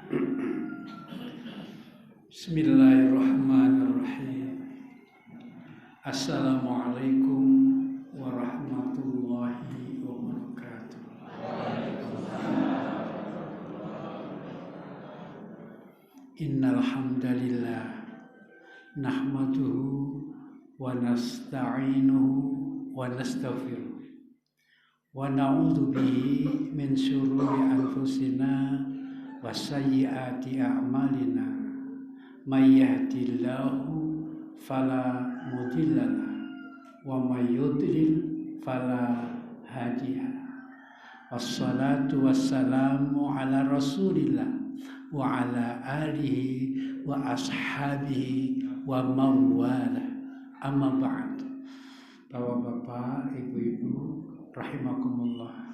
Bismillahirrahmanirrahim. Assalamualaikum warahmatullahi wabarakatuh. Innal hamdalillah nahmaduhu wa nasta'inuhu wa nastaghfiruh wa na'udzu bihi min syururi anfusina wa sayyiati a'malina may yahdihillahu fala mudhillalah wa may yudlil fala hadiyalah. Wassalatu wassalamu ala Rasulillah wa ala alihi wa ashabihi wa mawala. Amma ba'd. Bapak-bapak, ibu-ibu rahimakumullah.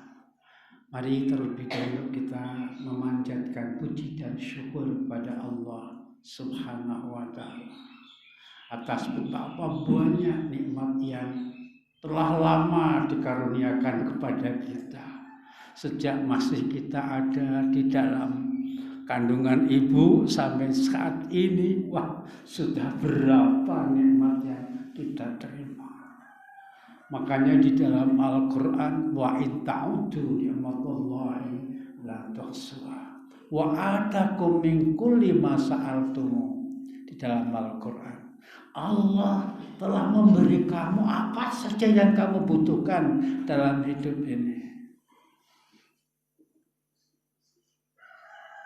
Mari terlebih dahulu kita memanjatkan puji dan syukur kepada Allah Subhanahu wa ta'ala atas betapa banyak nikmat yang telah lama dikaruniakan kepada kita sejak masih kita ada di dalam kandungan ibu sampai saat ini. Wah, sudah berapa nikmat yang kita terima. Makanya di dalam Al-Quran, wa in ta'udu ni'matallahi la tuhsuha wa atakum min kulli ma sa'altum. Di dalam Al-Quran, Allah telah memberi kamu apa saja yang kamu butuhkan dalam hidup ini.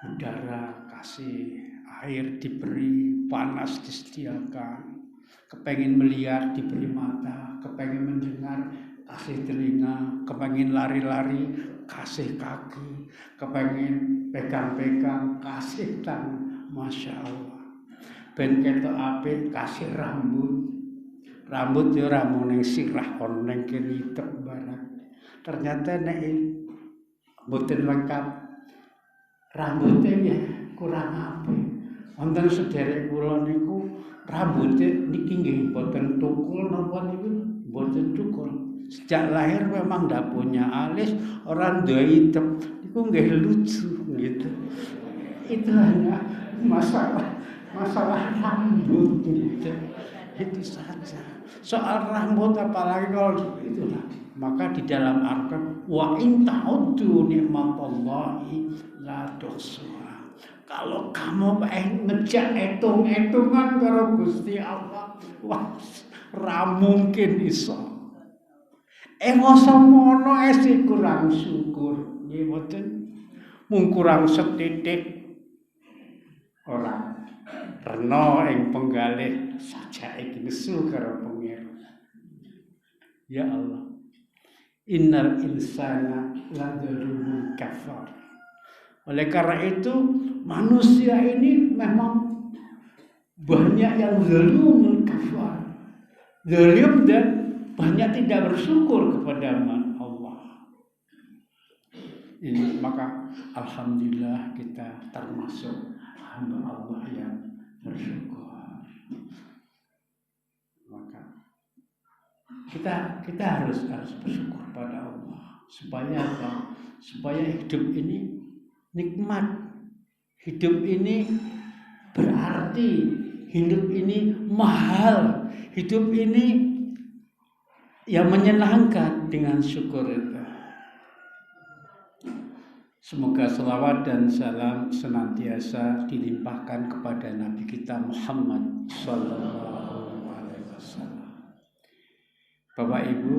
Udara kasih, air diberi, panas disediakan, kepengen melihat diberi mata, kepengen mendengar kasih telinga, kepengen lari-lari kasih kaki, kepengen pegang-pegang kasih tangan. Masya Allah. Ben ketok apik kasih rambut ya ramu ning sirah ono ning kiri barat. Ternyata nek mboten lengkap rambutnya ya kurang apik. Wonten sederek kula niku rambutnya niki nggih mboten tukul napa niku mboten tukul. Sejak lahir memang ndak punya alis, orang duwe hitam niku nggih lucu gitu. Itu hanya masalah rambut gitu. Itu saja. Soal rambut apalagi kalau itulah. Maka di dalam Al-Quran, wa in ta'uddu ni'matallahi la tuhsuha. Kalau kamu ngejak etung-etungan karo Gusti Allah, wah, ra mungkin iso. Masa mono esi kurang syukur, nggih mboten. Mung kurang setitik ora rena ing penggalih sajake nesu karo pengen. Ya Allah. Innal insana ladzalumun kafar. Oleh karena itu manusia ini memang banyak yang zalumun kafar. Zalim dan banyak tidak bersyukur kepada Allah. Ini maka alhamdulillah kita termasuk hamba Allah yang bersyukur. Maka kita harus bersyukur pada Allah supaya apa? Supaya hidup ini nikmat, hidup ini berarti, hidup ini mahal, hidup ini yang menyenangkan dengan syukur itu. Semoga selawat dan salam senantiasa dilimpahkan kepada Nabi kita Muhammad sallallahu alaihi wasallam. Bapak Ibu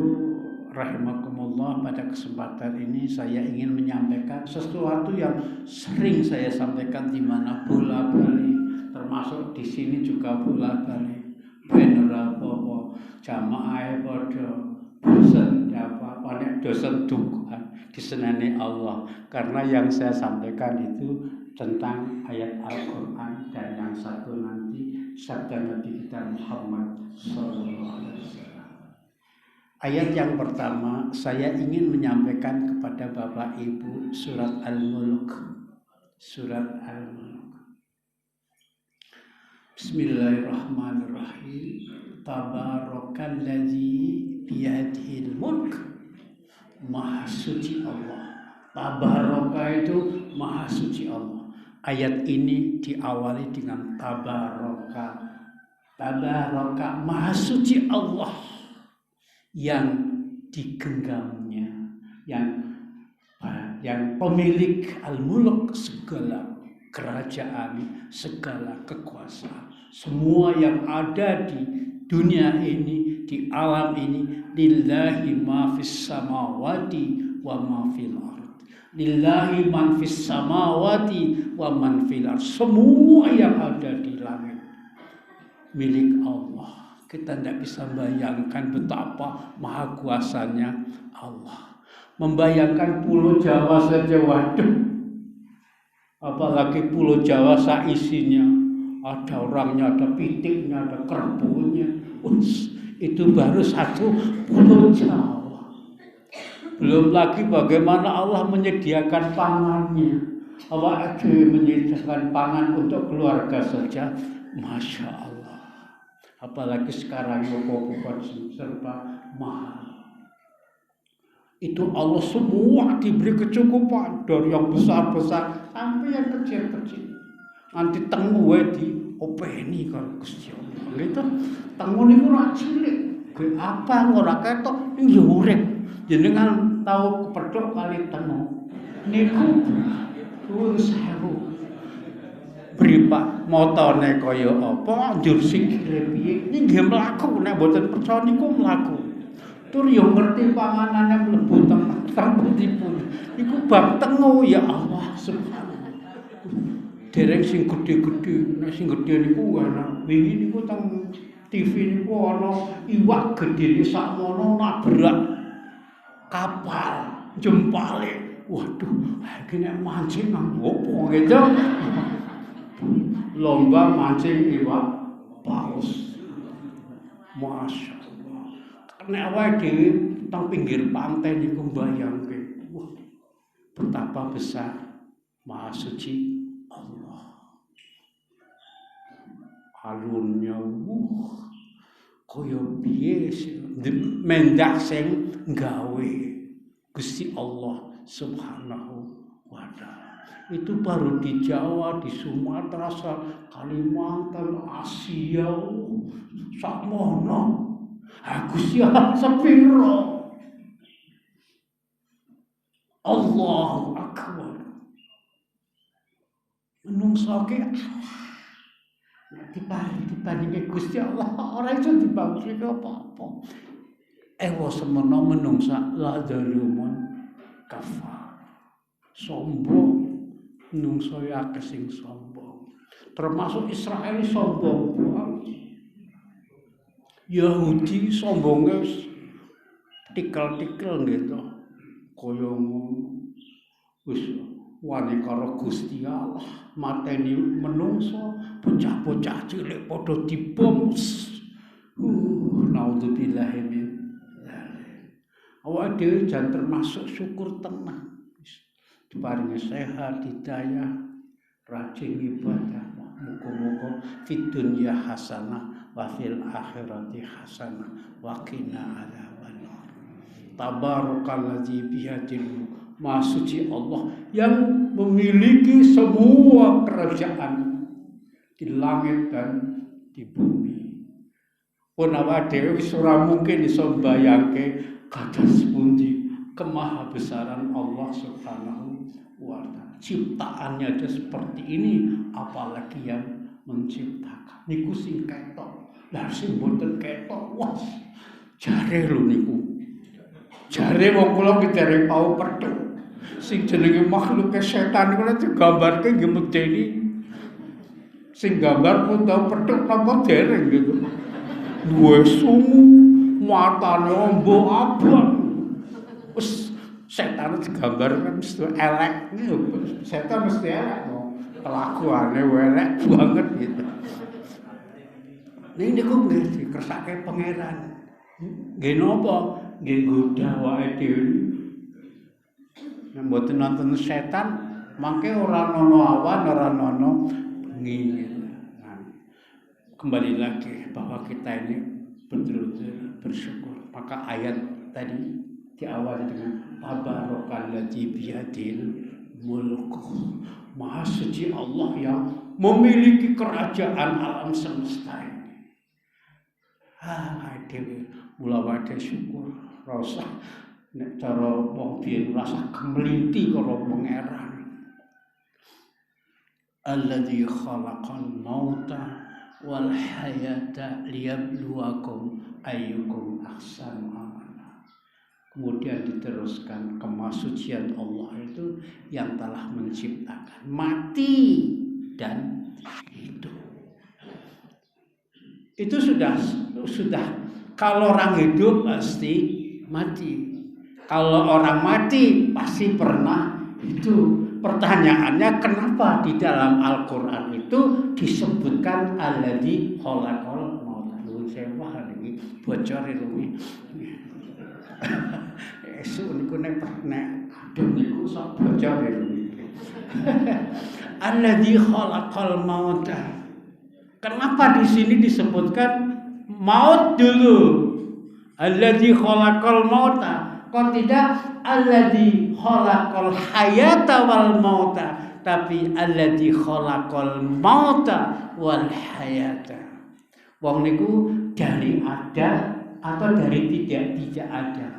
rahimakumullah, pada kesempatan ini saya ingin menyampaikan sesuatu yang sering saya sampaikan di mana bola-bali, termasuk di sini juga bola-bali. Bener apa jamaah padha dosen dosen dukungan disenani Allah, karena yang saya sampaikan itu tentang ayat Al-Quran dan yang satu nanti sabda Nabi kita Muhammad sallallahu alaihi wasallam. Ayat yang pertama saya ingin menyampaikan kepada Bapak Ibu surat Al-Mulk. Surat Al-Mulk. Bismillahirrahmanirrahim. Tabarakalladzi biyadihil mulk. Maha suci Allah. Tabaraka itu maha suci Allah. Ayat ini diawali dengan tabaraka. Tabaraka, maha suci Allah yang digenggamnya, yang pemilik al-mulk, segala kerajaan, segala kekuasaan. Semua yang ada di dunia ini, di alam ini, lillahi ma fis samawati wa ma fil ard. Lillahi man fis samawati wa man fil ard. Semua yang ada di langit milik Allah. Kita tidak bisa bayangkan betapa maha kuasanya Allah. Membayangkan pulau Jawa saja, waduh. Apalagi pulau Jawa isinya. Ada orangnya, ada pitiknya, ada kerbonya. Itu baru satu pulau Jawa. Belum lagi bagaimana Allah menyediakan pangannya. Allah aja menyediakan pangan untuk keluarga saja. Masya Allah. Apalagi sekarang pokok-pokok serba mahal. Itu Allah semua diberi kecukupan. Dari yang besar-besar sampai yang kecil-kecil. Nanti tengu di openi kalau Gusti Allah. Gitu. Tengu ini ora cilik. Apa ora ketok yo urip. Jenengan tahu kepethuk kali tengu. Niku sewu. Bripak motone kaya apa, njur sikile piye. Iki nggih mlaku nek mboten percaya niku mlaku. Tur yo ngerti panganane mlebu teng putipun. Iku bab tengu ya Allah subhanallah. Dereng sing gedhe-gedhe, nek sing gedhe niku ana. Wingi niku teng TV niku ana iwak gedhene sakmono nabrak kapal jempale. Waduh, iki nek mancing nang opo gitu. Lomba mancing iwak paus. Masya Allah. Nek awake dhewe teng pinggir pantai niku mbayangke, wah, betapa besar maha suci Allah. Alunnya kaya piye mendak sing gawe Gusti Allah Subhanahu wa ta'ala. Itu baru di Jawa, di Sumatera, Kalimantan, Asia, sakmono. Gusti Allah sepiro. Allahu Akbar. Menungso ki dibandingke Gusti Allah ora iso dibangsi apa-apa. Ewa semono menungsa la zalumun kafar. Sombong menungso ya akeh sing sombong. Termasuk Israel sombong banget. Yahudi sombongnya tikel-tikel gitu. Kaya ngono. Wis wani karo Gusti Allah, mateni menungso, bocah-bocah cilik padha dibom. Naudzubillahi min dzalik. Awake dhewe jan termasuk syukur tenang. Diparingi sehat, hidayah, rajin ibadah. Muga-muga fid dunya hasanah wa fil akhirati hasanah wa qina adzabannar. Tabarakalladzi biyadihi Maha suci Allah yang memiliki semua kerajaan di langit dan di bumi. Pun awake dhewe wis ora mungkin iso mbayangke kados pundi kemahabesaran Allah Subhanahu wa ta'ala. Ciptaannya aja seperti ini, apalagi yang menciptakan. Niku sing ketok. Lah sing mboten ketok, wah jare lho niku. Jare wong kula ki dereng tau petuk. Sing jenenge makhluk setan niku nek digambarke nggih medeni. Sing gambar pun tau petuk napa dereng gitu. Duwe sungu, matane ombo abang. Wis setan digambar kan mesti elek. Setan mesti elek kok. Kelakuane elek banget gitu. Niku nggih dikersake pangeran. Nggih napa? Nggih nggodha awake dhewe. Nek mboten nonton setan, mangke ora ana awan, ora ana bengi. Nah, kembali lagi bahwa kita ini betul-betul bersyukur. Maka ayat tadi diawali dengan tabarakalladzii biyadil mulku Maha suci Allah yang memiliki kerajaan alam semesta ini. Dewe mula wae syukur rasa nek cara wong biyen rasa gemlinti karo pangeran. Alladzi khalaqal mauta wal hayata liyabluwakum ayyukum ahsanu amala. Kemudian diteruskan kemasucian Allah itu yang telah menciptakan mati dan hidup. Itu sudah kalau orang hidup pasti mati. Kalau orang mati pasti pernah hidup. Pertanyaannya kenapa di dalam Al-Quran itu disebutkan alladzi khalaqal maut. Lu sewah iki bocor iki. Esuk niku nek adem niku sok bocor iki. Alladzi khalaqal maut. Kenapa di sini disebutkan maut dulu? Alladzi khalaqal mauta. Kok tidak alladzi khalaqal hayata wal mauta, tapi alladzi khalaqal mauta wal hayata. Wong niku dari ada atau dari tidak ada.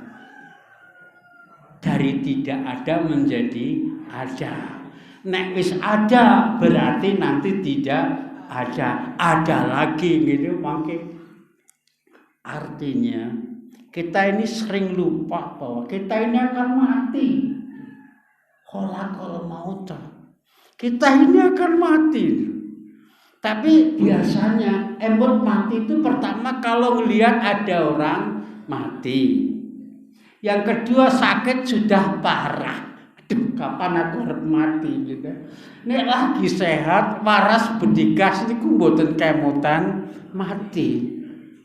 Dari tidak ada menjadi ada. Nek wis ada berarti nanti tidak ada lagi gitu. Mungkin artinya kita ini sering lupa bahwa kita ini akan mati. Khalaqal mauta. Kita ini akan mati. Tapi biasanya embot mati itu pertama kalau melihat ada orang mati. Yang kedua sakit sudah parah. Aduh, kapan aku harus mati gitu. Nek lagi sehat, waras bedikas niku mboten kemutan mati.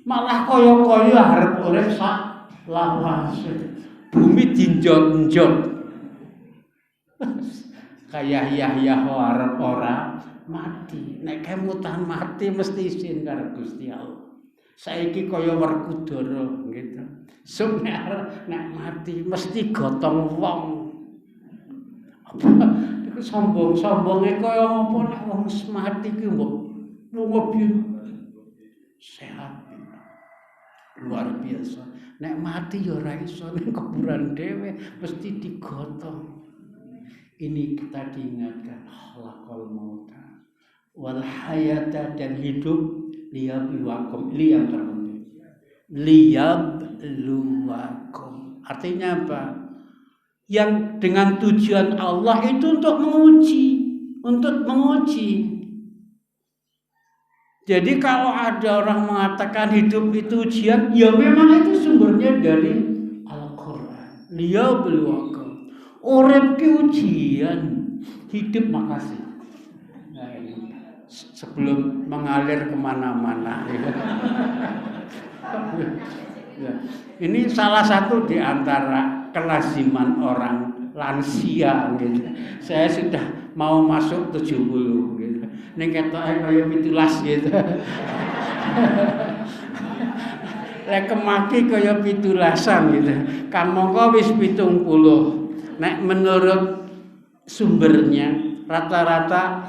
Malah kaya-kaya arep urip sak lawase. Bumi dinjot-njot. Kayak Yahya arep ora mati. Nek kemutan mati mesti isin karo Gusti Allah. Saiki kaya Werkudara gitu. Sumer nek mati mesti gotong wong. Apa iku sombong-sombonge kaya apa nek wong mati ki mbok sehat. Luar biasa. Nek mati ya ora iso ning kuburan dhewe mesti digotong. Ini kita diingatkan khalaqal mauta wal hayata, dan hidup liyabluwakum. Li yang terpenting. Liyabluwakum. Artinya apa? Yang dengan tujuan Allah itu untuk menguji. Jadi kalau ada orang mengatakan hidup itu ujian, ya memang itu sumbernya dari Al-Quran. Liyabluwakum. Urip ki ujian, hidup makasih. Nah, ini sebelum mengalir kemana-mana. Ya. Ini salah satu di antara kelaziman orang lansia gitu. Saya sudah mau masuk 70 gitu. Ning ketoke kaya 17 gitu. Lek kemaki kaya 17-an gitu. Kamangka wis 70. Nek menurut sumbernya rata-rata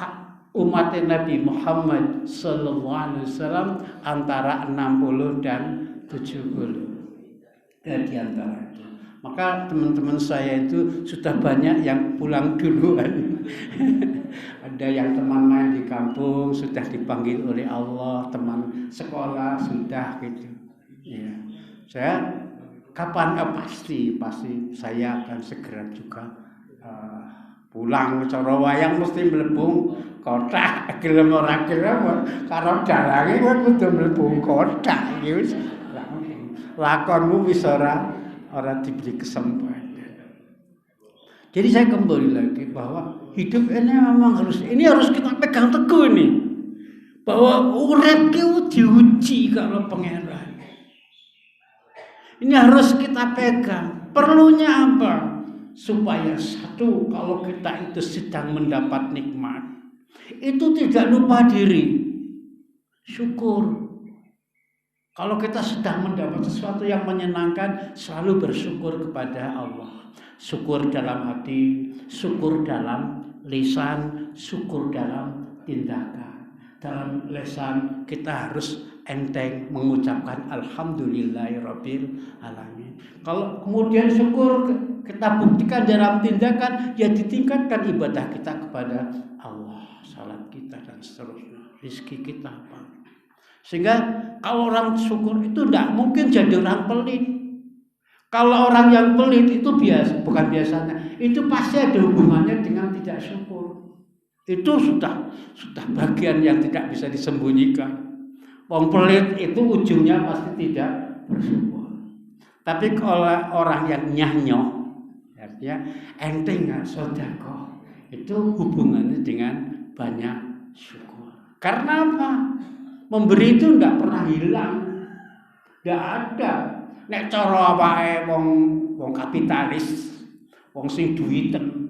umat Nabi Muhammad sallallahu alaihi wasallam antara 60 dan 70. Di antara itu. Maka teman-teman saya itu sudah banyak yang pulang duluan. Ada yang teman main di kampung sudah dipanggil oleh Allah, teman sekolah sudah gitu. Ya. Saya kapan pasti saya akan segera juga pulang. Cara wayang mesti mlebu kota, gelem ora gelem karo dalange kowe kudu mlebu kota iki. Lakonmu wis ora diberi kesempatan. Jadi saya kembali lagi bahwa hidup ini memang harus kita pegang teguh ini. Bahwa urip ki diuji karo pangeran. Ini harus kita pegang. Perlunya apa? Supaya satu, kalau kita itu sedang mendapat nikmat, itu tidak lupa diri. Syukur. Kalau kita sedang mendapat sesuatu yang menyenangkan, selalu bersyukur kepada Allah. Syukur dalam hati, syukur dalam lisan, syukur dalam tindakan. Dalam lisan kita harus enteng mengucapkan alhamdulillahirabbil alamin. Kalau kemudian syukur kita buktikan dalam tindakan, ya ditingkatkan ibadah kita kepada Allah, salat kita dan seterusnya, rezeki kita apa. Sehingga kalau orang syukur itu tidak mungkin jadi orang pelit. Kalau orang yang pelit itu bukan biasanya, itu pasti ada hubungannya dengan tidak syukur. Itu sudah bagian yang tidak bisa disembunyikan. Wong pelit itu ujungnya pasti tidak bersyukur. Tapi kalau orang yang nyah-nyoh, ya enteng sedekah, itu hubungannya dengan banyak syukur. Karena apa? Memberi itu tidak pernah hilang, tidak ada. Nek cara wae wong kapitalis, wong sing duiten,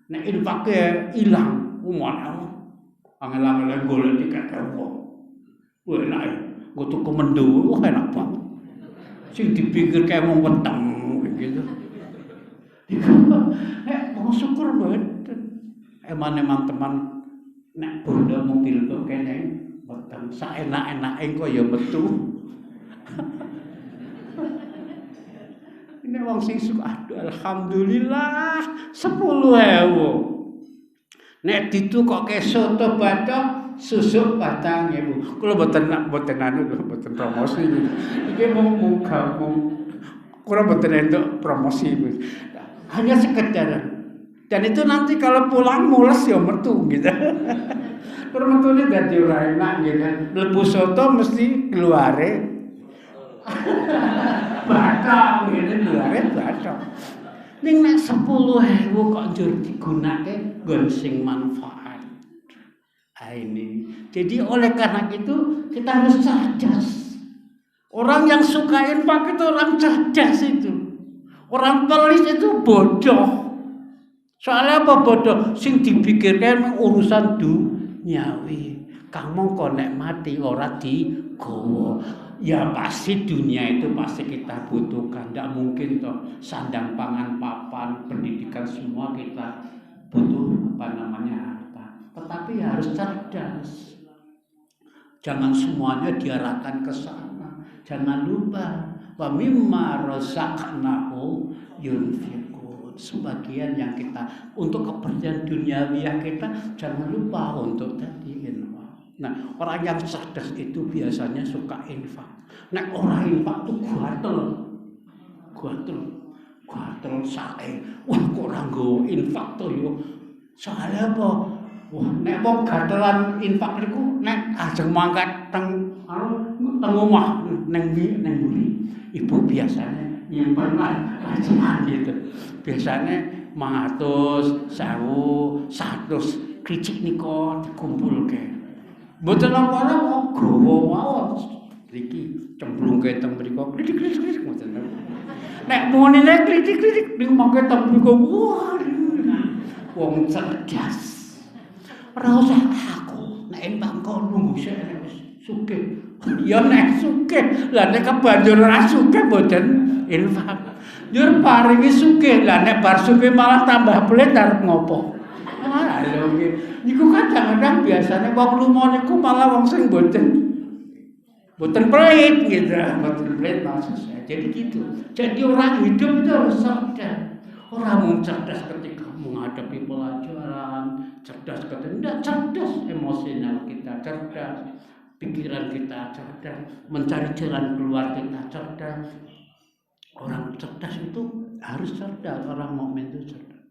nek infake ilang, umane angel-angel golek dikake wong. Wah enak, nggo tuku mendo, wah enak banget. Sing dipikir kayak mau weteng gitu. Nek mau syukur banget. Emang teman nek bondo mobil kok kene weteng saenak-enake kok ya metu. Ini wong sing aduh alhamdulillah 10.000. Nek ditukoke soto bathok susuk 4.000. Kula mboten promosi iki. Iki mung kula mboten entuk promosi. Hanya sekedar. Dan itu nanti kalau pulang mules ya metu gitu. Terus metune dadi ora enak gitu. Mlebu soto mesti keluare bathok ngene luare bathok. Ning nek 10.000 kok njur digunakake nggon sing manfaat. Ini. Jadi oleh karena itu kita harus cerdas. Orang yang suka infak itu orang cerdas itu. Orang pelit itu bodoh. Soalnya apa bodoh? Sing dipikirkan urusan duniawi. Kamu kok nek mati ora digowo. Ya pasti dunia itu pasti kita butuhkan. Tidak mungkin toh sandang pangan papan pendidikan semua kita butuh harta. Tetapi harus cerdas. Jangan semuanya diarahkan ke sana. Jangan lupa wa mimma razaqnahu yunfiqun. Sebagian yang kita untuk kepentingan duniawiah kita jangan lupa untuk tadi infak. Nah, orang yang cerdas itu biasanya suka infak. Nah, orang infak itu gatel sae. Wah, kok ora nggo infak to yo. Soale apa? Wah, nek wong gatelan infak niku nek ajeng mangkat teng omah ning mburi. Ibu biasanya nyimpen racikan gitu. Biasanya 500, 1000, 100 kricik nika dikumpulke. Mboten apa-apa gawa mawon. Iki cemplungke teng mriku kritik-kritik ngoten. Nek monine kritik-kritik niku mangke teng mriku wah. Wong cerdas. Ora usah aku nek empang kon nunggu sik wis sugih. Ya nek sugih, lah nek kebanjur ora sugih mboten infak. Njur paringi sugih, lah nek bar sugih malah tambah pelit arep ngopo? Lho nggih. Niku kadang-kadang biasane wong lumo niku malah wong sing mboten pelit gitu. Mboten pelit maksudnya. Jadi gitu. Jadi orang hidup itu harus cerdas. Orang cerdas ketika menghadapi pelajaran, cerdas ketika cerdas emosional kita, cerdas pikiran kita, cerdas mencari jalan keluar kita, cerdas. Orang cerdas itu harus cerdas. Orang mukmin itu cerdas.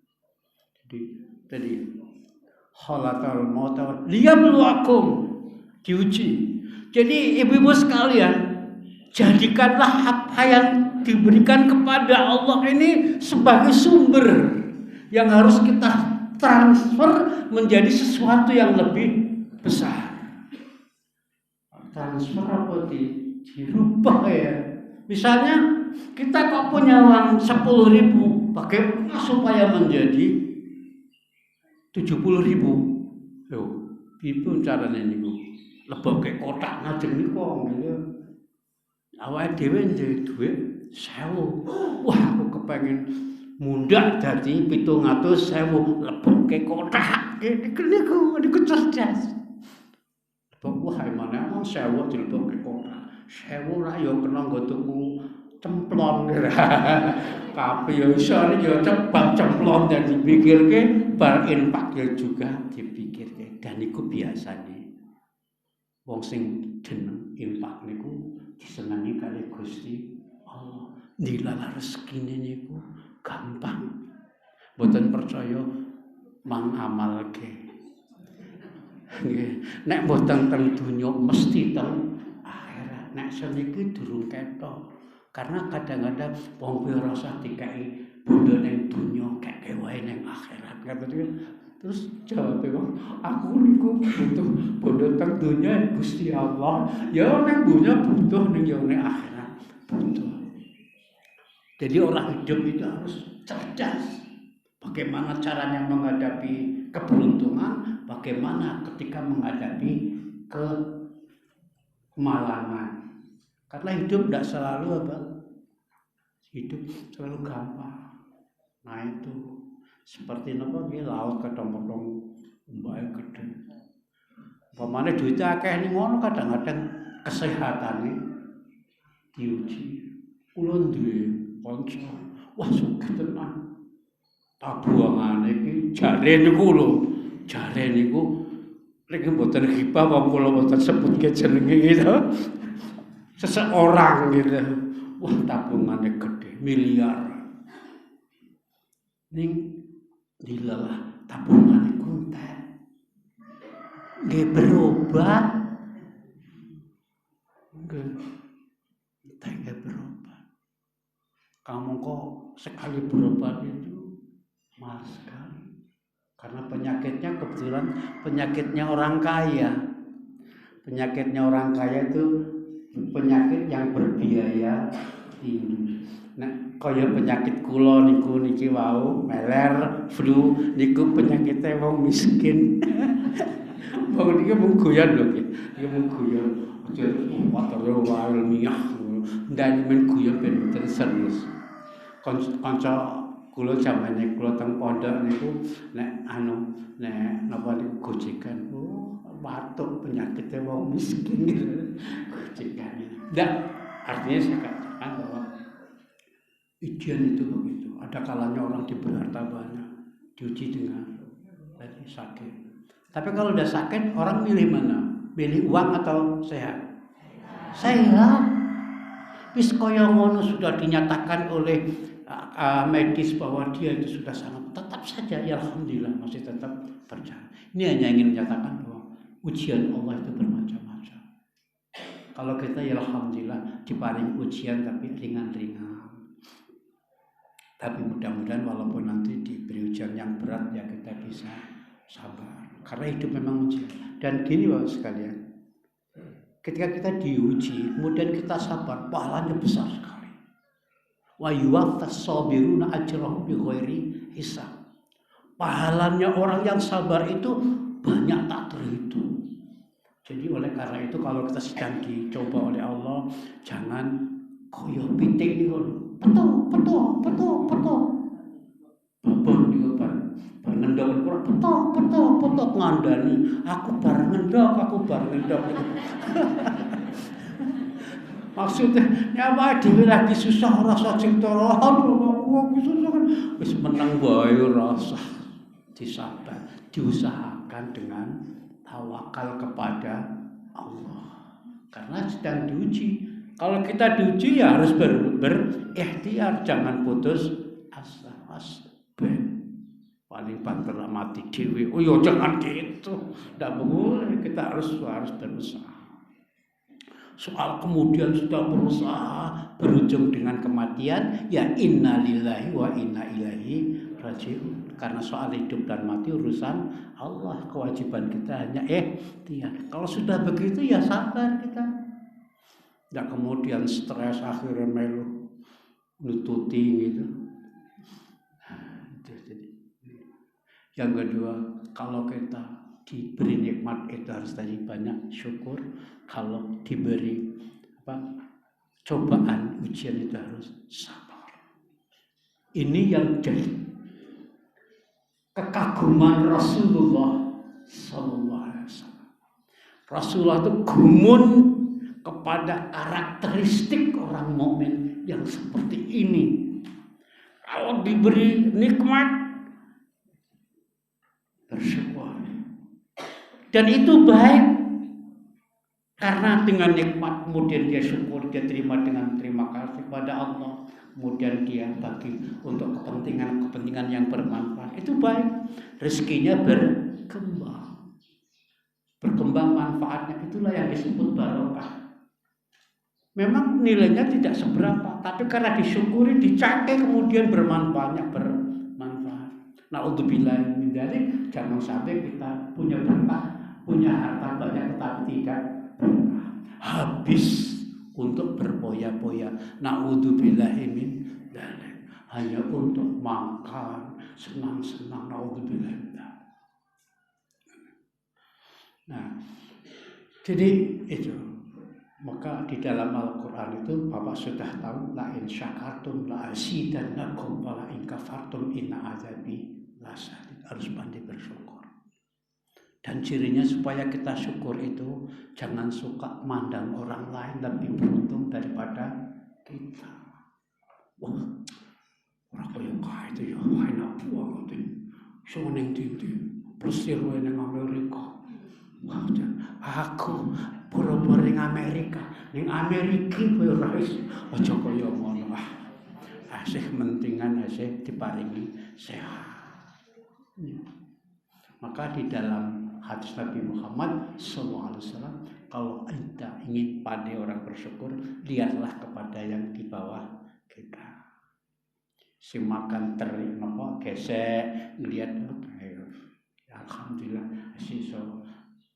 Jadi khalatal mauta liyabluwakum, diuji. Jadi ibu-ibu sekalian, jadikanlah apa yang diberikan kepada Allah ini sebagai sumber yang harus kita transfer menjadi sesuatu yang lebih besar. Transfer apa dirubah ya? Misalnya kita kok punya uang 10.000, bagaimana supaya menjadi 70.000? Loh, piye carane niku? Lebokke kotak ngajeng niku nggih. Awake dhewe duwe dhuwit 1000. Wah, aku kepengen mundhak dadi 700.000 lebokke kothak. Niku cerdas. Wah, emane wong 1000 dilebokke kothak. 1000 ra ya kena nggo tuku cemplon. Tapi ya iso ya cepat cemplon dan dipikirke bar infak ya juga dipikirke. Dan iku biasane wong sing jeneng infak niku disenengi kali Gusti Allah. Dilala rezekine niku gampang. Mboten percaya mangamalke. Nggih, nek mboten teng donya mesti teng akhirat. Nek seniki durung ketok. Karena kadang-kadang wong kuwi ora usah dikai bondo ning donya, keke wae ning akhirat. Terus jawabe wong, aku niku butuh bondo teng donya Gusti Allah. Ya ning donya butuh ning yo ning akhirat butuh. Jadi orang hidup itu harus cerdas. Bagaimana caranya menghadapi keberuntungan, bagaimana ketika menghadapi kemalangan. Karena hidup tidak selalu apa? Hidup selalu gampang. Nah itu seperti apa? Laut kadang-kadang ombake gede. Pamane duit akeh ning ngono kadang-kadang kesehatane diuji. Kula duwe kanca, wah sugih tenan. Tabungane iki jare niku lho, jare niku niki mboten ghibah wong kula mboten sebutke jenenge gitu. Seseorang gitu. Wah, tabungannya gede, miliar. Ning dilelah tabungannya kuntet. Nggih berobat. Nggih berobat. Kamu kok sekali berobat itu mahal sekali. Karena penyakitnya kebetulan penyakitnya orang kaya. Penyakitnya orang kaya itu penyakit yang berbiaya tinggi. Nah, kaya penyakit kula niku niki wau meler, flu niku penyakite wong miskin. Wong niki mung guyon lho nggih. Niki mung guyon. Aja watore wae ilmiah. Ndane men guyon ben mboten serius. Kanca kula jamane kula teng pondok niku nek napa niku gojekan. Batuk penyakitnya wong miskin gitu. Gojekan. Ndak, artinya saya katakan bahwa ujian itu begitu. Ada kalanya orang diberi harta banyak, diuji dengan tadi sakit. Tapi kalau udah sakit, orang milih mana? Milih uang atau sehat? Sehat. Wis kaya ngono sudah dinyatakan oleh medis bahwa dia itu sudah sangat, tetap saja ya alhamdulillah masih tetap percaya. Ini hanya ingin menyatakan bahwa ujian Allah itu bermacam-macam. Kalau kita ya alhamdulillah diparing ujian tapi ringan-ringan. Tapi mudah-mudahan walaupun nanti diberi ujian yang berat ya kita bisa sabar. Karena hidup memang ujian. Dan gini Bapak sekalian, ketika kita diuji, kemudian kita sabar, pahalanya besar sekali. Wa yuwaffas sabiruna ajrahum bighairi hisab. Pahalanya orang yang sabar itu banyak tak terhitung. Jadi oleh karena itu kalau kita sedang dicoba oleh Allah, jangan koyo pitik niku. Petok. Babon niku bar ngendok petok ngandani. Aku bar ngendok. Maksudnya nyawa dhewe lagi susah rasa cinta wong susah kan wis meneng wae rasa disabar, diusahakan dengan tawakal kepada Allah. Karena sedang diuji. Kalau kita diuji ya harus berikhtiar, jangan putus asa. Paling banter mati dewi. Oh ya jangan gitu. Tidak boleh, kita harus berusaha. Soal kemudian sudah berusaha berujung dengan kematian, ya inna lillahi wa inna ilaihi raji'un. Karena soal hidup dan mati urusan Allah, kewajiban kita hanya ikhtiar. Kalau sudah begitu ya sabar kita. Tidak kemudian stres akhirnya melu nututi gitu. Yang kedua, kalau kita diberi nikmat itu harus tadi banyak syukur. Kalau diberi cobaan, ujian itu harus sabar. Ini yang jadi kekaguman Rasulullah Sallallahu Alaihi Wasallam. Rasulullah itu gumun kepada karakteristik orang mukmin yang seperti ini. Kalau diberi nikmat, bersyukur. Dan itu baik, karena dengan nikmat kemudian dia syukur, dia terima dengan terima kasih pada Allah, kemudian dia bagi untuk kepentingan yang bermanfaat. Itu baik, rezekinya berkembang manfaatnya, itulah yang disebut barokah. Memang nilainya tidak seberapa, tapi karena disyukuri, dicapai, kemudian bermanfaat. Na'udzubillah min dzalik, jangan sampai kita punya berkah, punya harta banyak tetapi tidak berkah, habis untuk berpoya-poya. Na'udzubillah min dzalik, hanya untuk makan, senang-senang. Na'udzubillah. Nah, jadi itu. Maka di dalam Al-Quran itu Bapak sudah tahu, la in syakartum la azidannakum wa la in kafartum inna azabi lasadid. Harus pandai bersyukur. Dan cirinya supaya kita syukur itu jangan suka mandang orang lain lebih beruntung daripada kita. Wah, orang kaya itu ya enak banget ini. Soalnya tinggi, plesir yang Amerika. Wah, aku boro-boro ning Amerika, kowe ora wis aja kaya ngono. Asih mentingan asih diparingi sehat. Maka di dalam hadis Nabi Muhammad SAW, kalau Anda ingin pandai orang bersyukur, lihatlah kepada yang di bawah kita. Si makan teri napa gesek, ngelihat alhamdulillah siso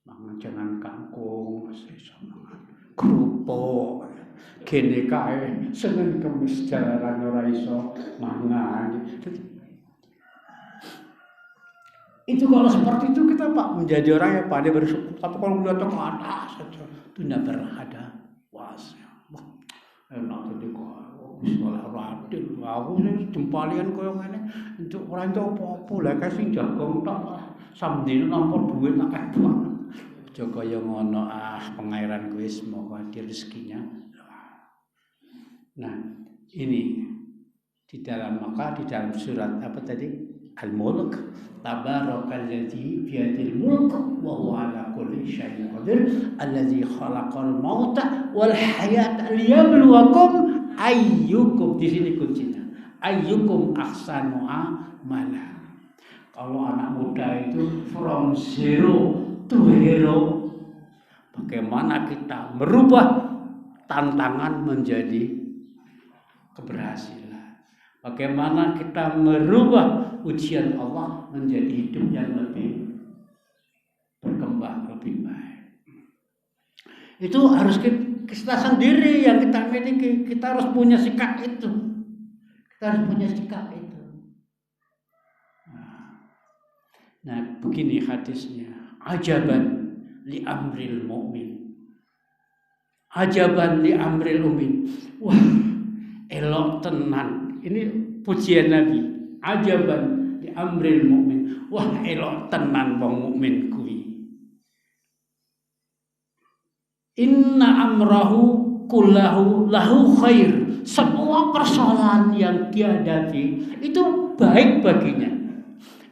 mangan jangan kangkung, siso mangan kerupuk. Gene kae Senin Kamis jalaran ora iso mangan. Itu kalau seperti itu kita Pak menjadi orang yang pandai bersyukur. Tapi kalau melihat ke atas saja itu tidak pernah ada puasnya. Enak tadi kok sekolah raden. Aku ini jempalian koyo ngene untuk orang itu apa-apa lah kasih jagong tok. Samdino nampa duit akeh banget. Aja kaya ngono pengairan kuwi semoga di rezekinya. Nah, ini di dalam surat apa tadi? Al-Mulk, tabarakalladzi biyadil mulk wa huwa ala kulli syai'in qadir alladzi khalaqal mauta wal hayata liyabluwakum ayyukum, di sini kuncinya, ayyukum ahsanu amala. Kalau anak muda itu from zero to hero, bagaimana kita merubah tantangan menjadi keberhasilan. Bagaimana kita merubah ujian Allah menjadi hidup yang lebih berkembang, lebih baik. Itu harus kita sendiri yang kita miliki. Kita harus punya sikap itu. Nah, begini hadisnya. Ajaban li amril mu'min. Ajaban li amril mu'min. Wah, elok tenan. Ini pujian Nabi. Ajaban li amril mukmin. Wah, elok tenan wong mukmin kuwi. Inna amrahu kullahu lahu khair. Semua persoalan yang dihadapi itu baik baginya.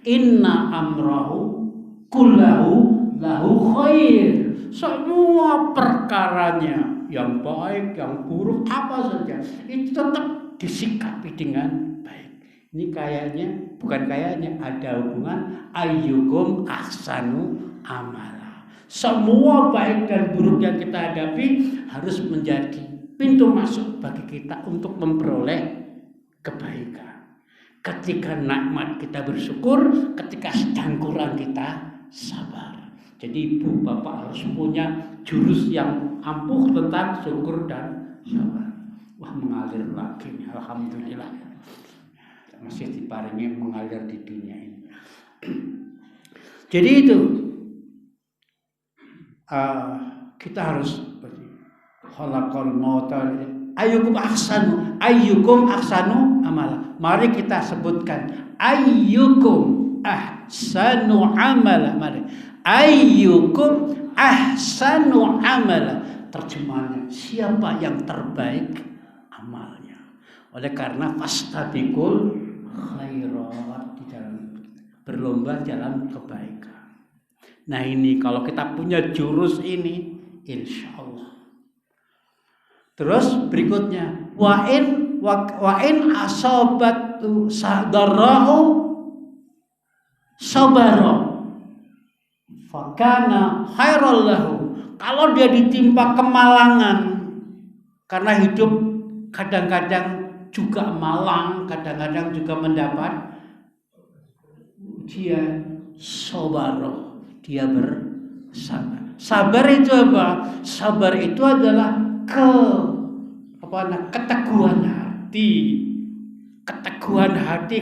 Inna amrahu kullahu lahu khair. Semua perkaranya yang baik, yang buruk, apa saja itu tetap disikapi dengan baik. Ini ada hubungan ayyukum ahsanu amala. Semua baik dan buruk yang kita hadapi harus menjadi pintu masuk bagi kita untuk memperoleh kebaikan. Ketika nikmat kita bersyukur, ketika sedang kurang kita sabar. Jadi ibu bapak harus punya jurus yang ampuh tentang syukur dan sabar. Wah, mengalir lagi, alhamdulillah. Masih diparingi mengalir di dunia ini. Jadi itu kita harus khalaqal mauta ayyukum ahsanu amala. Mari kita sebutkan ayyukum ahsanu amala. Mari. Ayyukum ahsanu amala. Terjemahannya, siapa yang terbaik amalnya. Oleh karena fastabiqul khairat, di dalam berlomba dalam kebaikan. Nah ini kalau kita punya jurus ini, insya Allah. Terus berikutnya, wa in asabatu sadarra'u sabara fakana khairal lahu. Kalau dia ditimpa kemalangan, karena hidup kadang-kadang juga malang, kadang-kadang juga mendapat ujian, sabaro, dia bersabar. Sabar itu apa? Sabar itu adalah keteguhan hati,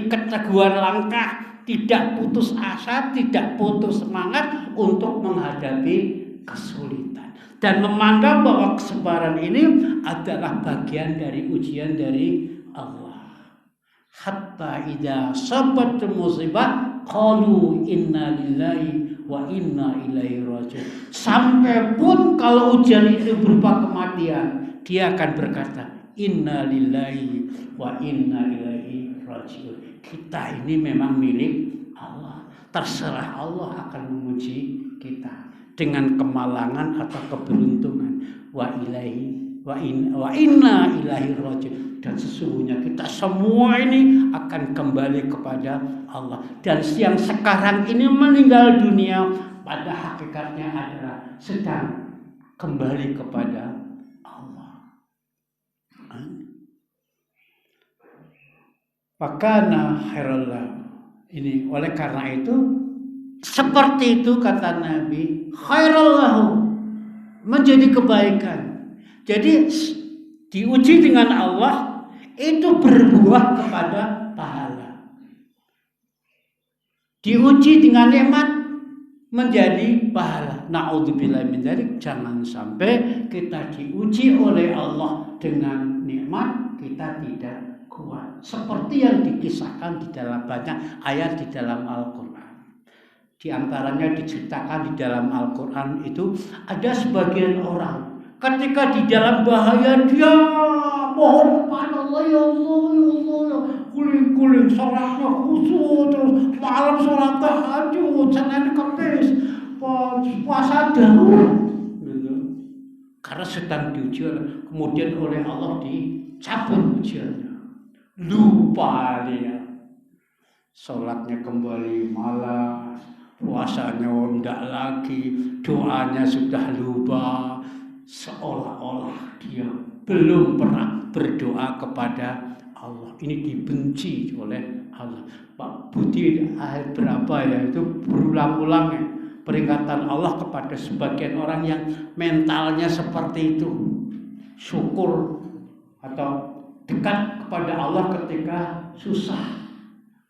keteguhan langkah, tidak putus asa, tidak putus semangat untuk menghadapi kesulitan, dan memandang bahwa kesabaran ini adalah bagian dari ujian dari Allah. Hatta idza sabatum musibah qalu inna lillahi wa inna ilaihi raji'un. Sampai pun kalau ujian itu berupa kematian, dia akan berkata inna lillahi wa inna ilaihi raji'un. Kita ini memang milik Allah. Terserah Allah akan menguji kita dengan kemalangan atau keberuntungan. Wa inna ilaihi raji'un. Dan sesungguhnya kita semua ini akan kembali kepada Allah. Dan yang sekarang ini meninggal dunia pada hakikatnya adalah sedang kembali kepada Allah. Fakana khairallah. Ini oleh karena itu, seperti itu kata Nabi, khairallahu, menjadi kebaikan. Jadi diuji dengan Allah itu berbuah kepada pahala. Diuji dengan nikmat menjadi pahala. Na'udzubillah min dzalik. Jangan sampai kita diuji oleh Allah dengan nikmat kita tidak kuat. Seperti yang dikisahkan di dalam banyak ayat di dalam Al-Quran. Di antaranya diceritakan di dalam Al-Quran itu ada sebagian orang ketika di dalam bahaya dia mohon kepada Allah, ya Allah, ya Allah, kuling-kuling sholatnya khusyuk, terus malam sholat tahajud, Senin Kamis puasa Daud, gitu. Karena sedang diuji, kemudian oleh Allah dicabut ujiannya, lupa dia, sholatnya kembali malas, puasanya tidak lagi, doanya sudah lupa, seolah-olah dia belum pernah berdoa kepada Allah. Ini dibenci oleh Allah. Pak Budi ayat berapa ya, itu berulang-ulang ya, peringatan Allah kepada sebagian orang yang mentalnya seperti itu, syukur atau dekat kepada Allah ketika susah.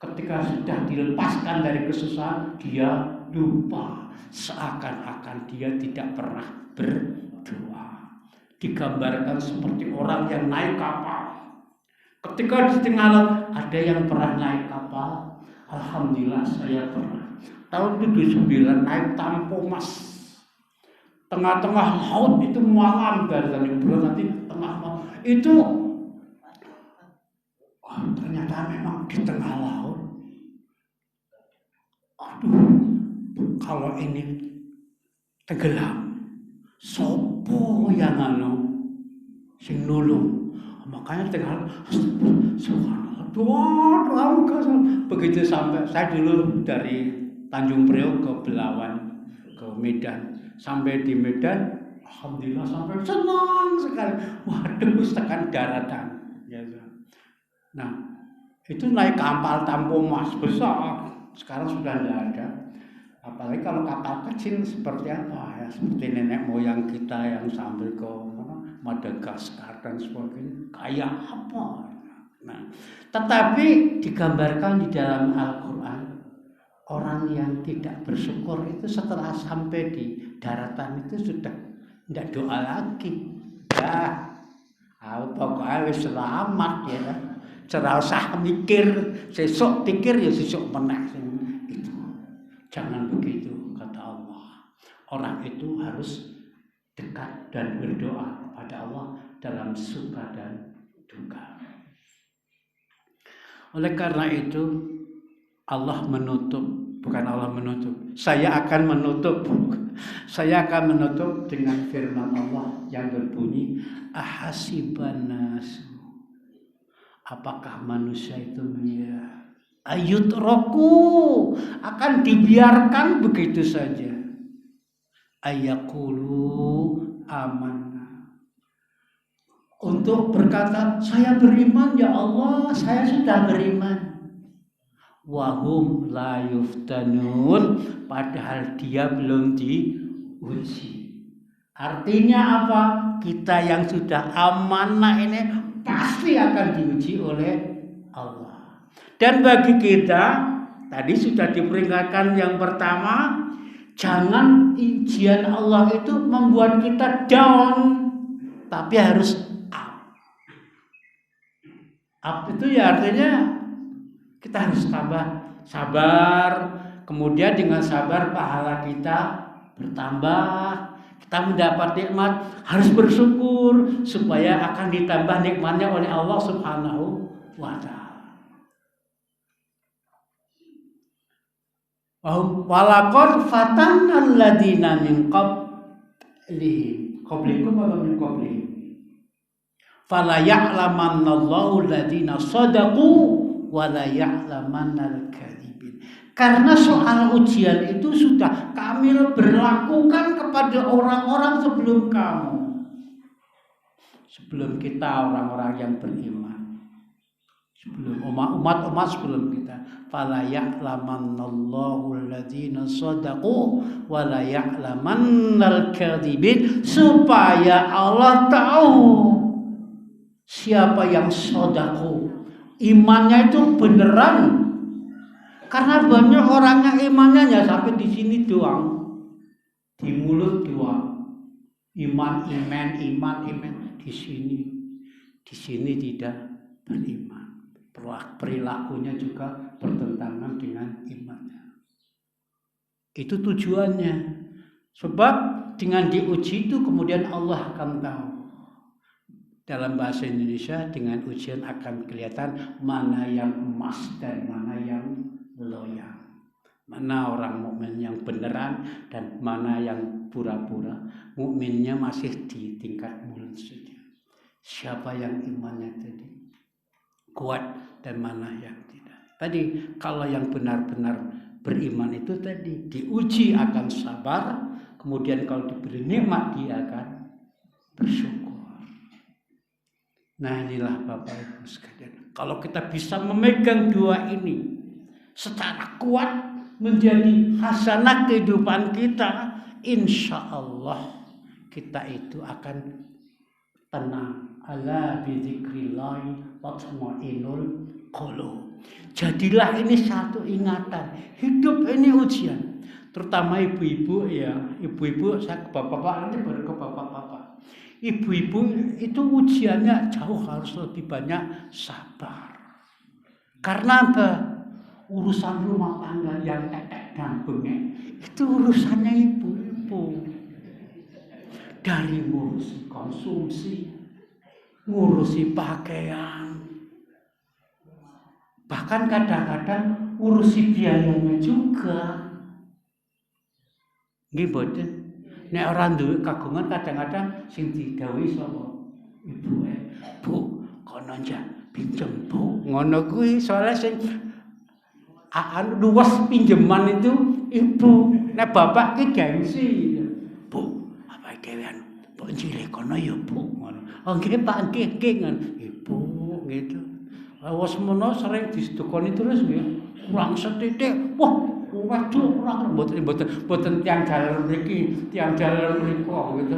Ketika sudah dilepaskan dari kesusahan, dia lupa, seakan-akan dia tidak pernah berdoa. Digambarkan seperti orang yang naik kapal. Ketika di tengah laut, ada yang pernah naik kapal? Alhamdulillah saya pernah. Tahun 79 naik Tampo Mas. Tengah-tengah laut itu malam, dari nanti tengah laut itu ternyata memang di tengah laut. Aduh, kalau ini tenggelam, sopo yang sing nulung. Makanya tengah subhanallah, doa begitu sampai. Saya dulu dari Tanjung Priok ke Belawan ke Medan, sampai di Medan alhamdulillah sampai senang sekali. Waduh, tekan daratan ya. Nah, itu naik kapal Tampo Mas besar, sekarang sudah tidak ada. Apalagi kalau kapal kecil seperti apa ya, seperti nenek moyang kita yang sampai ke Madagaskar dan sebagainya, kayak apa. Nah, tetapi digambarkan di dalam Al-Quran, orang yang tidak bersyukur itu setelah sampai di daratan itu sudah tidak doa lagi. Ya, Pokoknya wis selamat ya. Ora usah mikir, sesuk pikir ya sesuk meneh. Itu. Jangan begitu kata Allah. Orang itu harus dekat dan berdoa kepada Allah dalam suka dan duka. Oleh karena itu Allah menutup, bukan Allah menutup. Saya akan menutup dengan firman Allah yang berbunyi ahasiban nasu. Apakah manusia itu mengira ayutraku akan dibiarkan begitu saja? Ayaqulu amanna. Untuk berkata, saya beriman ya Allah, saya sudah beriman. Wahum la yuftanun, padahal dia belum diuji. Artinya apa? Kita yang sudah amanah ini pasti akan diuji oleh Allah. Dan bagi kita, tadi sudah diperingatkan yang pertama, jangan ujian Allah itu membuat kita down, tapi harus up. Up itu ya artinya kita harus tambah sabar, kemudian dengan sabar pahala kita bertambah. Kita mendapat nikmat harus bersyukur supaya akan ditambah nikmatnya oleh Allah Subhanahu wa taala. Walaqad fatanna alladziina min qablikum wa min qablihim. Fala ya'lamannallahu alladziina shadaqu wa la ya'lamannal kadhibin. Karena soal ujian itu sudah kami berlakukan kepada orang-orang sebelum kamu. Sebelum kita orang-orang yang beriman. Sebelum umat-umat sebelum kita. Fala ya'lamannallahu alladziina shadaqu wa la ya'lamannal kadhibin. Supaya Allah tahu siapa yang shadaqu. Imannya itu beneran. Karena banyak orang yang imannya hanya sampai di sini doang, di mulut doang, iman di sini tidak beriman, perilakunya juga bertentangan dengan imannya. Itu tujuannya, sebab dengan diuji itu kemudian Allah akan tahu. Dalam bahasa Indonesia dengan ujian akan kelihatan mana yang emas dan mana yang loyang, mana orang mukmin yang beneran dan mana yang pura-pura. Mukminnya masih di tingkat mulut saja. Siapa yang imannya tadi kuat dan mana yang tidak. Tadi kalau yang benar-benar beriman itu tadi diuji akan sabar, kemudian kalau diberi nikmat dia akan bersyukur. Nah inilah Bapak Ibu sekalian, kalau kita bisa memegang dua ini secara kuat menjadi hasanah kehidupan kita, insya Allah kita itu akan tenang. Ala bidzikrillahi tatma'innul qulub. Jadilah ini satu ingatan, hidup ini ujian. Terutama ibu-ibu ya, ibu-ibu saya ke bapak-bapak, nanti baru ke bapak-bapak. Ibu-ibu itu ujiannya jauh harus lebih banyak sabar. Karena apa? Urusan rumah tangga yang tetek dan bengek itu urusannya ibu-ibu. Dari ngurusi konsumsi, ngurusi pakaian, bahkan kadang-kadang ngurusi biayanya juga. Nggih mboten. Nek ora duwe kagungan kadang-kadang sing digawe sapa? Ibuke. Bu, kono njak pinjem Bu. Ngono kuwi soalnya sing luwes pinjaman itu ibu. Nek bapak ki gengsi. Bu, apa dhewean? Mbok njilih kono ya Bu. Ngono. Oh nggih Pak, nggih ngono. Ibu gitu. Wes mono sering disedekoni terus nggih. Kurang setitik. Wah, waduh kurang mboten tiang dalan mriki, tiang dalan mriku gitu.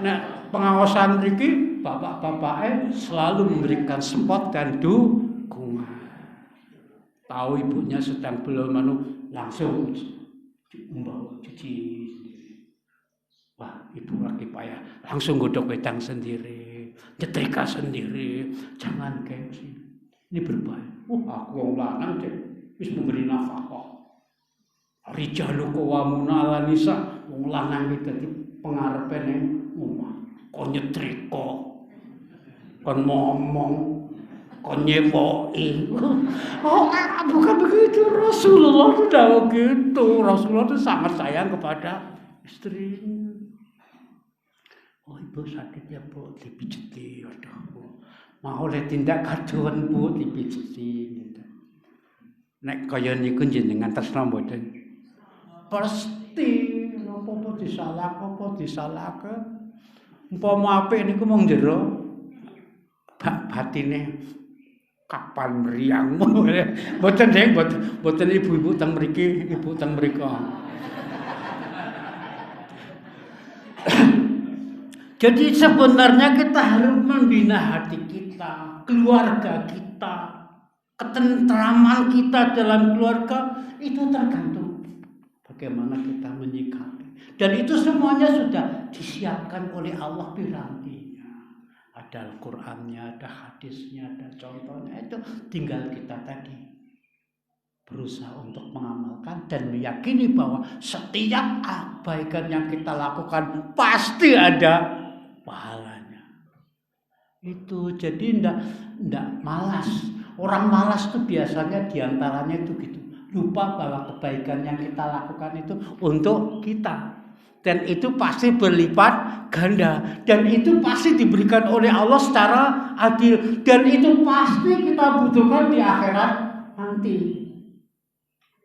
Nah, pengawasan mriki bapak-bapake selalu memberikan support dan dukungan. Tahu ibunya sedang belum langsung membawa cuci. Wah, ibu lagi payah, langsung godok wedang sendiri. nyetrika sendiri, jangan gengsi. Ini berbahaya. Aku wong lanang cek wis memberi nafkah. Rijalu qawwamuna 'alan nisa, wong lanang iki dadi pengarepe ning omah. Kon nyetrika, kon ngomong, kon nyewoki. Bukan begitu. Rasulullah itu tidak begitu. Rasulullah itu sangat sayang kepada istrinya. Oh, ibu sakit ya bu, dipijeti. Aduh, mau oleh tindak kaduan bu, dipijeti. Nek kaya niku jenengan tresna mboten? Pasti apa disalahke. Umpama apik niku mung jero batine kapan meriangmu. Mboten ibu-ibu teng mriki, ibu teng mriko. Jadi sebenarnya kita harus membina hati kita, keluarga kita, ketentraman kita dalam keluarga itu tergantung bagaimana kita menyikapi. Dan itu semuanya sudah disiapkan oleh Allah pirantinya. Ada Al-Qur'annya, ada hadisnya, ada contohnya. Itu tinggal kita tadi berusaha untuk mengamalkan dan meyakini bahwa setiap kebaikan yang kita lakukan pasti ada pahalanya. Itu jadi ndak malas. Orang malas itu biasanya diantaranya itu gitu. Lupa bahwa kebaikan yang kita lakukan itu untuk kita. Dan itu pasti berlipat ganda. Dan itu pasti diberikan oleh Allah secara adil. Dan itu pasti kita butuhkan di akhirat nanti.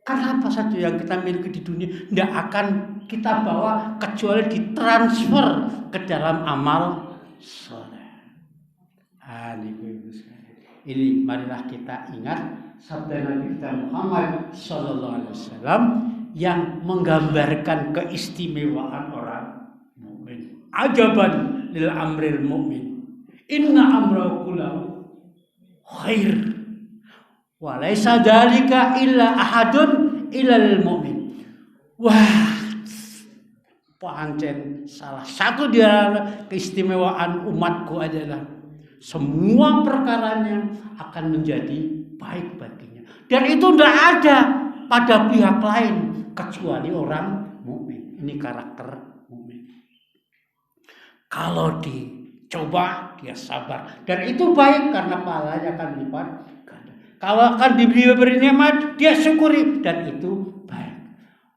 Karena apa saja yang kita miliki di dunia tidak akan kita bawa kecuali ditransfer ke dalam amal soleh. Ini marilah kita ingat sabda Nabi kita Muhammad sallallahu alaihi wasallam yang menggambarkan keistimewaan orang mukmin. Ajaban lil amril mukmin. Inna amrahu kullahu khair. Wa laisa dzalika illa ahadun illal mu'min. Wah, pancen salah satu di keistimewaan umatku adalah semua perkaranya akan menjadi baik baginya. Dan itu tidak ada pada pihak lain kecuali orang mukmin. Ini karakter mukmin. Kalau dicoba dia sabar dan itu baik karena pahalanya akan lipat ganda. Kalau akan diberi nikmat dia syukuri dan itu baik.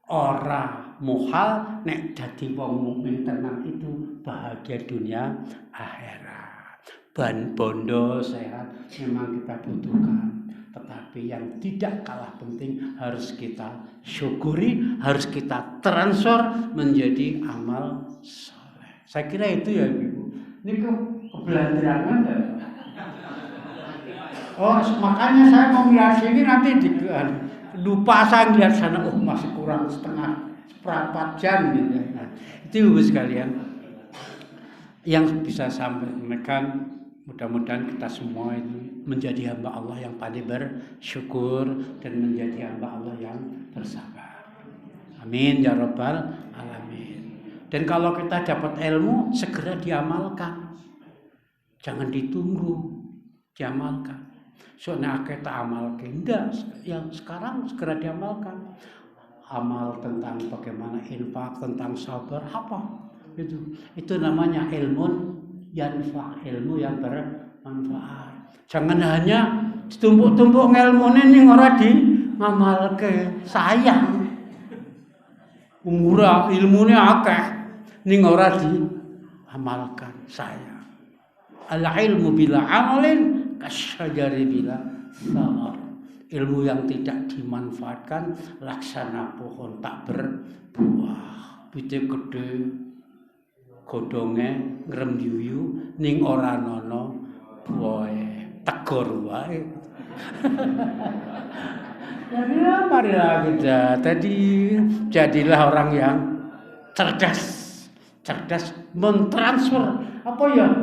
Orang muhal nek dadi wong mukmin tenang itu bahagia dunia akhirat. Ban bondo sehat memang kita butuhkan. Tetapi yang tidak kalah penting harus kita syukuri, harus kita transfer menjadi amal soleh. Saya kira itu ya Ibu. Ini kebelanjangan ya. Oh, makanya saya mau melihat sini nanti lupa saya melihat sana. Oh, masih kurang seperempat jam gitu. Nah, itu Ibu sekalian yang bisa sampaikan. Mudah-mudahan kita semua ini menjadi hamba Allah yang pandai bersyukur dan menjadi hamba Allah yang bersabar. Amin ya rabbal alamin. Dan kalau kita dapat ilmu segera diamalkan. Jangan ditunggu, diamalkan. Soalnya kita amalkan enggak, yang sekarang segera diamalkan. Amal tentang bagaimana infak, tentang sabar, apa? Itu namanya ilmu yanfa, ilmu yang bermanfaat. Jangan hanya ditumpuk-tumpuk ngelmune ning ora ngamalke. Sayang. Umurah ilmune akeh ning ora diamalkan. Sayang. Al ilmu bila amalin kasyajari bila samar. Ilmu yang tidak dimanfaatkan laksana pohon tak berbuah. Bite gede godhonge ngrembyuyu ning ora ana buahe tegor wae. Jadi marilah kita jadilah orang yang cerdas mentransfer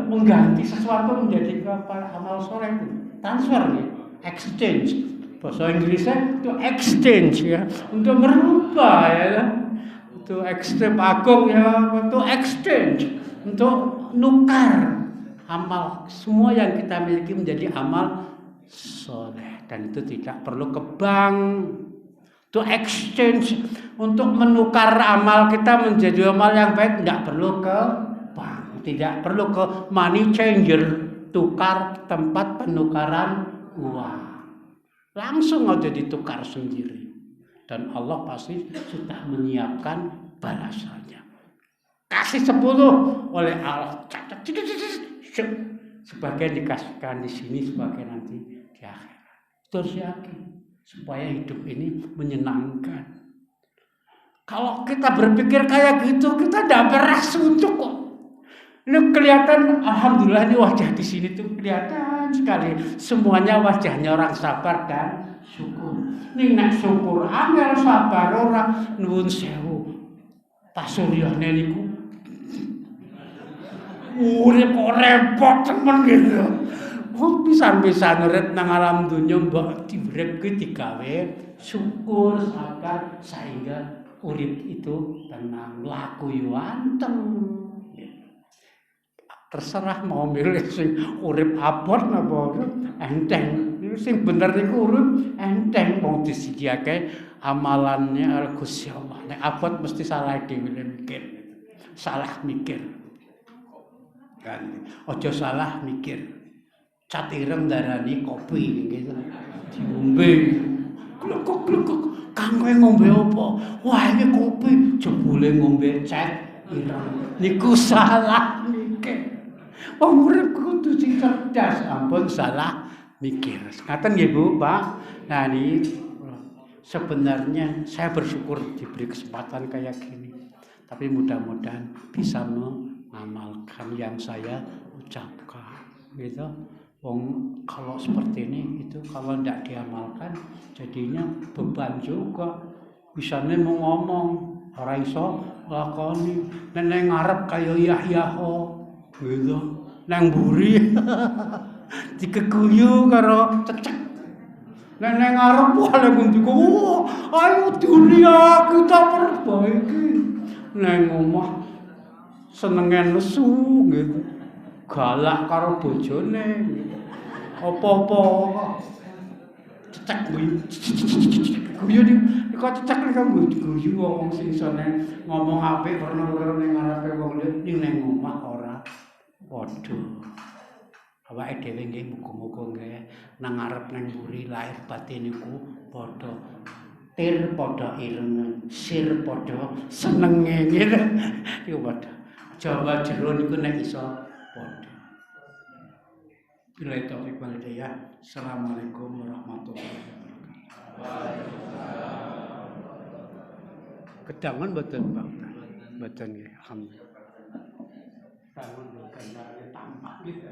mengganti sesuatu menjadi amal soleh. Transfer ya, exchange. Bahasa Inggrisnya itu exchange ya, untuk merubah ya. Itu ekstrem agung ya, untuk exchange, untuk nukar amal semua yang kita miliki menjadi amal soleh, dan itu tidak perlu ke bank to exchange untuk menukar amal kita menjadi amal yang baik, tidak perlu ke bank, tidak perlu ke money changer, tukar tempat penukaran uang, langsung aja ditukar sendiri, dan Allah pasti sudah menyiapkan balasannya. Kasih 10 oleh Allah, sebagian dikasihkan di sini, sebagian nanti di akhirat. Terus yakin supaya hidup ini menyenangkan. Kalau kita berpikir kayak gitu, kita tidak pernah suntuk kok. Ini kelihatan, alhamdulillah ini wajah di sini tuh kelihatan sekali. Semuanya wajahnya orang sabar dan syukur. Ini nak syukur, angel sabar orang nuwun sewu. Pasuryane niku urip kok repot temen gitu. Kok pisan-pisan urip nang alam dunya mbok diuripke digawe syukur sabar sehingga urip itu tenang, laku yo anteng. Terserah mau milih sing urip abot napa enteng. Sing bener niku urip enteng wong disediake amalannya Gusti Allah. Nek abot mesti salah dhewe mikir. Salah mikir. Kan aja salah mikir. Cat ireng darani kopi gitu. Diombe. Gluk-gluk. Kanggo ngombe apa? Wah, iki kopi jebule ngombe cat ireng. Niku salah mikir. Wong urip kudu sing cerdas, ampun salah mikir. Ngaten nggih Bu, Pak. Nah, ini sebenarnya saya bersyukur diberi kesempatan kayak gini. Tapi mudah-mudahan bisa mengamalkan yang saya ucapkan, gitu. Wong kalau seperti ini itu kalau tidak diamalkan jadinya beban juga. Bisane mau ngomong ora iso lakoni, nek ngarep kaya Yahya gitu. Nang mburi dikeguyu karo cecek. Nek ngarep wae ngundiku, ayo dunia kita perbaiki. Neng omah senengen nesu gitu. Galak karo bojone gitu. Apa-apa cecek guyu kok cecek kok guyu wong sing isone ngomong apik perno-perno ning ngarepe wong liya ning nang omah ora padha. Awake dhewe nggih muga-muga nggih nang ngarep nang mburi lahir batin niku padha. Tir padha irengen, sir padha senenge gitu. Iku padha. Jawa jero niku nek iso padha. Bila taufik wal hidayah. Assalamualaikum warahmatullahi wabarakatuh. Kedangan mboten Pak? Mboten nggih, alhamdulillah. Tangan kandhane tampak gitu.